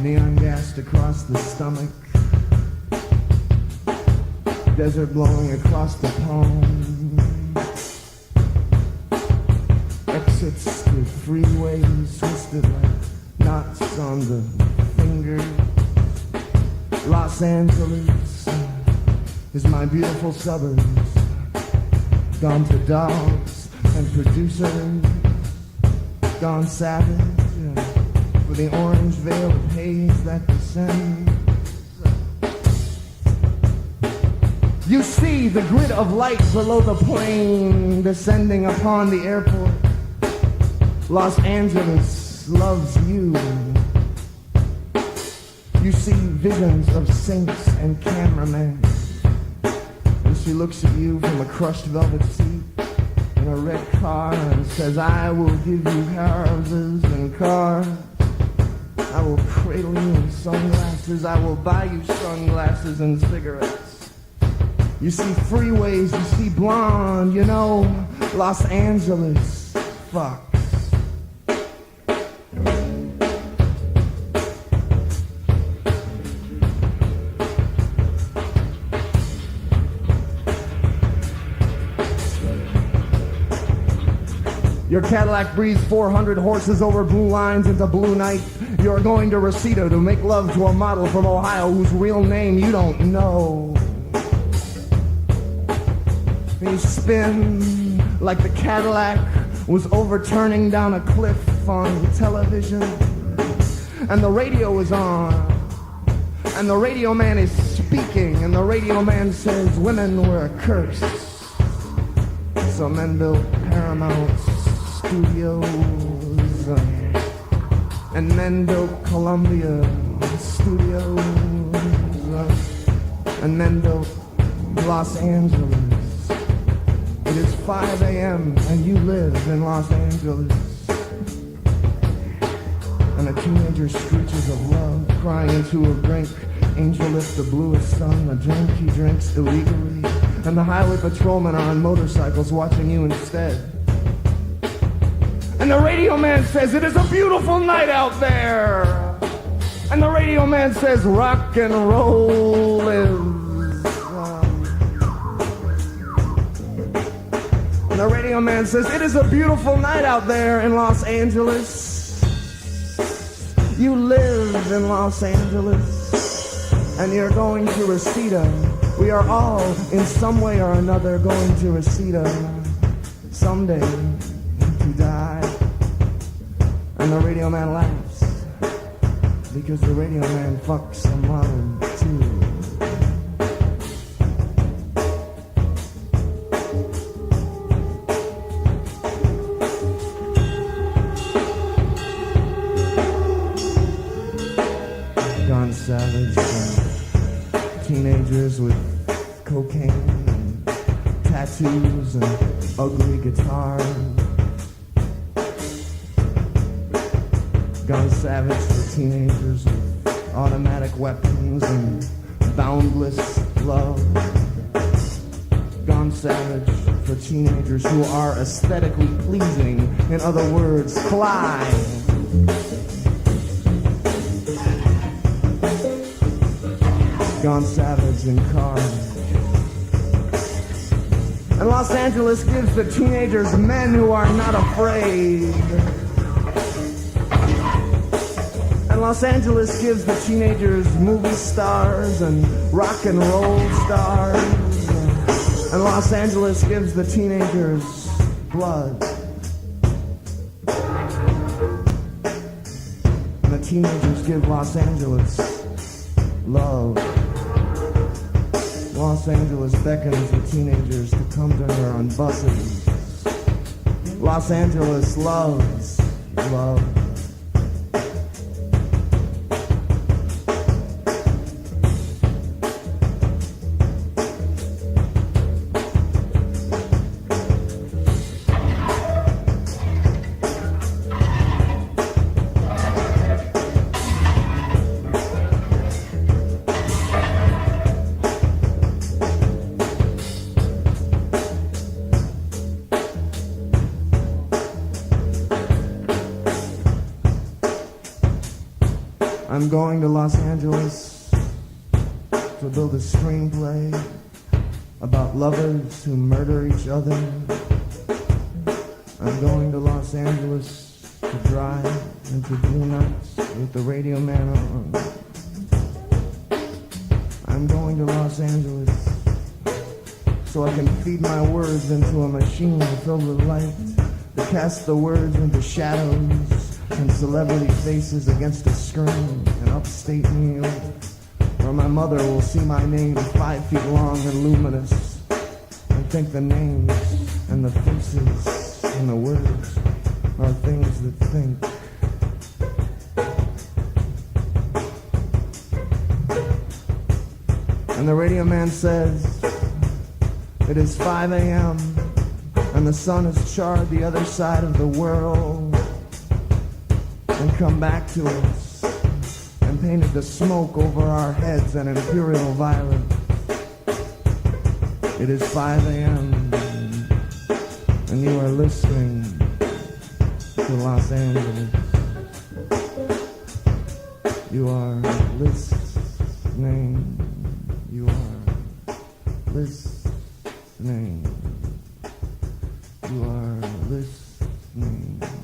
neon gassed across the stomach, desert blowing across the palm, exits to freeways twisted like knots on the fingers. Los Angeles is my beautiful suburbs, gone to dogs and producers, gone savage for the orange veil of haze that descends. You see the grid of light below the plane descending upon the airport. Los Angeles loves you. You see visions of saints and cameramen. And she looks at you from a crushed velvet seat in a red car and says, I will give you houses and cars. I will cradle you in sunglasses. I will buy you sunglasses and cigarettes. You see freeways, you see blonde, you know, Los Angeles fucks. Your Cadillac breathes 400 horses over blue lines into blue night. You're going to Reseda to make love to a model from Ohio whose real name you don't know. You spin like the Cadillac was overturning down a cliff on television. And the radio is on. And the radio man is speaking. And the radio man says women were a curse. So men built Paramount Studios, and men built Columbia Studios, and men built Los Angeles. It is 5 a.m. and you live in Los Angeles. And a teenager screeches of love, crying into a drink. Angel lifts the bluest sun, a drink he drinks illegally. And the highway patrolmen are on motorcycles watching you instead. And the radio man says, it is a beautiful night out there. And the radio man says, rock and roll is... And the radio man says, it is a beautiful night out there in Los Angeles. You live in Los Angeles. And you're going to Reseda. We are all, in some way or another, going to Reseda someday to die. And the radio man laughs, because the radio man fucks a model too. Gone savage, and teenagers with cocaine and tattoos and ugly guitars. Gone savage for teenagers with automatic weapons and boundless love. Gone savage for teenagers who are aesthetically pleasing. In other words, fly. Gone savage in cars. And Los Angeles gives the teenagers men who are not afraid. Los Angeles gives the teenagers movie stars and rock and roll stars. And Los Angeles gives the teenagers blood. And the teenagers give Los Angeles love. Los Angeles beckons the teenagers to come to her on buses. Los Angeles loves love. I'm going to Los Angeles to build a screenplay about lovers who murder each other. I'm going to Los Angeles to drive into blue nights with the radio man on. I'm going to Los Angeles so I can feed my words into a machine filled with light to cast the words into shadows and celebrity faces against a screen in upstate New York, where my mother will see my name 5 feet long and luminous and think the names and the faces and the words are things that think. And the radio man says, it is 5 a.m. and the sun has charred the other side of the world and come back to us and painted the smoke over our heads an imperial violet. It is 5 a.m. and you are listening to Los Angeles. You are listening. You are listening. You are listening.